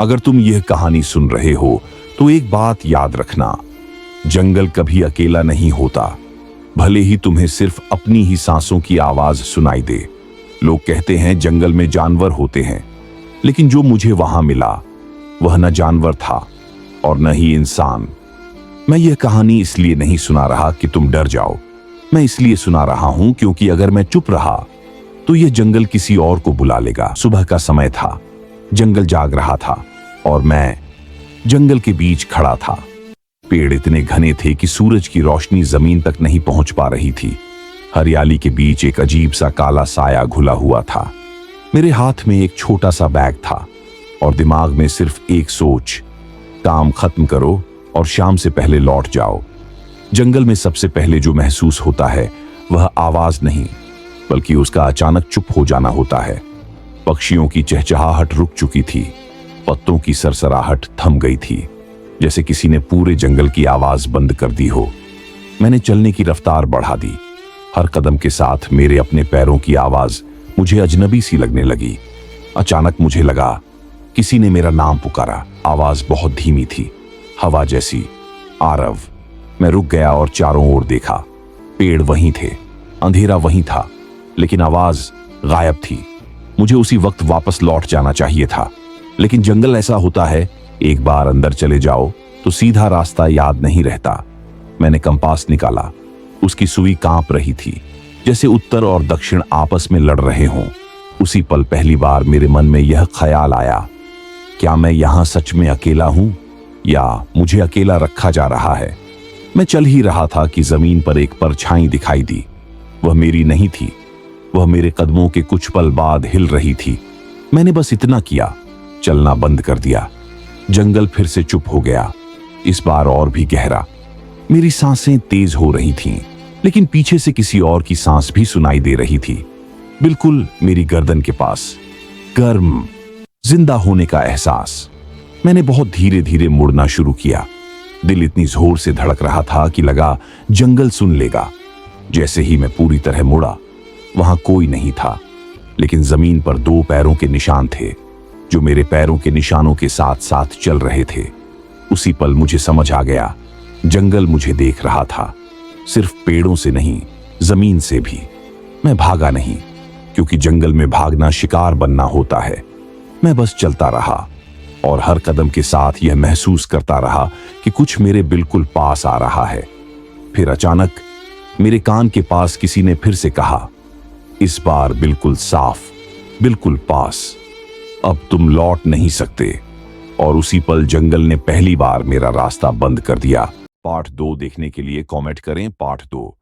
अगर तुम यह कहानी सुन रहे हो तो एक बात याद रखना, जंगल कभी अकेला नहीं होता, भले ही तुम्हें सिर्फ अपनी ही सांसों की आवाज सुनाई दे। लोग कहते हैं जंगल में जानवर होते हैं, लेकिन जो मुझे वहां मिला वह न जानवर था और न ही इंसान। मैं यह कहानी इसलिए नहीं सुना रहा कि तुम डर जाओ, मैं इसलिए सुना रहा हूं क्योंकि अगर मैं चुप रहा तो यह जंगल किसी और को बुला लेगा। सुबह का समय था, जंगल जाग रहा था और मैं जंगल के बीच खड़ा था। पेड़ इतने घने थे कि सूरज की रोशनी जमीन तक नहीं पहुंच पा रही थी। हरियाली के बीच एक अजीब सा काला साया घुला हुआ था। मेरे हाथ में एक छोटा सा बैग था और दिमाग में सिर्फ एक सोच, काम खत्म करो और शाम से पहले लौट जाओ। जंगल में सबसे पहले जो महसूस होता है वह आवाज नहीं, बल्कि उसका अचानक चुप हो जाना होता है। पक्षियों की चहचहाहट रुक चुकी थी, पत्तों की सरसराहट थम गई थी, जैसे किसी ने पूरे जंगल की आवाज बंद कर दी हो। मैंने चलने की रफ्तार बढ़ा दी। हर कदम के साथ मेरे अपने पैरों की आवाज मुझे अजनबी सी लगने लगी। अचानक मुझे लगा किसी ने मेरा नाम पुकारा। आवाज बहुत धीमी थी, हवा जैसी। आरव। मैं रुक गया और चारों ओर देखा। पेड़ वहीं थे, अंधेरा वहीं था, लेकिन आवाज गायब थी। मुझे उसी वक्त वापस लौट जाना चाहिए था, लेकिन जंगल ऐसा होता है, एक बार अंदर चले जाओ तो सीधा रास्ता याद नहीं रहता। मैंने कंपास निकाला। उसकी सुई कांप रही थी, जैसे उत्तर और दक्षिण आपस में लड़ रहे हों। उसी पल पहली बार मेरे मन में यह ख्याल आया, क्या मैं यहां सच में अकेला हूं या मुझे अकेला रखा जा रहा है। मैं चल ही रहा था कि जमीन पर एक परछाई दिखाई दी। वह मेरी नहीं थी, वह मेरे कदमों के कुछ पल बाद हिल रही थी। मैंने बस इतना किया, चलना बंद कर दिया। जंगल फिर से चुप हो गया, इस बार और भी गहरा। मेरी सांसें तेज हो रही थीं, लेकिन पीछे से किसी और की सांस भी सुनाई दे रही थी, बिल्कुल मेरी गर्दन के पास। गर्म, जिंदा होने का एहसास। मैंने बहुत धीरे धीरे मुड़ना शुरू किया। दिल इतनी जोर से धड़क रहा था कि लगा जंगल सुन लेगा। जैसे ही मैं पूरी तरह मुड़ा, वहां कोई नहीं था, लेकिन जमीन पर दो पैरों के निशान थे, जो मेरे पैरों के निशानों के साथ साथ चल रहे थे। उसी पल मुझे समझ आ गया, जंगल मुझे देख रहा था, सिर्फ पेड़ों से नहीं, जमीन से भी। मैं भागा नहीं, क्योंकि जंगल में भागना शिकार बनना होता है। मैं बस चलता रहा और हर कदम के साथ यह महसूस करता रहा कि कुछ मेरे बिल्कुल पास आ रहा है। फिर अचानक मेरे कान के पास किसी ने फिर से कहा, इस बार बिल्कुल साफ, बिल्कुल पास, अब तुम लौट नहीं सकते। और उसी पल जंगल ने पहली बार मेरा रास्ता बंद कर दिया। पार्ट 2 देखने के लिए कमेंट करें पार्ट 2।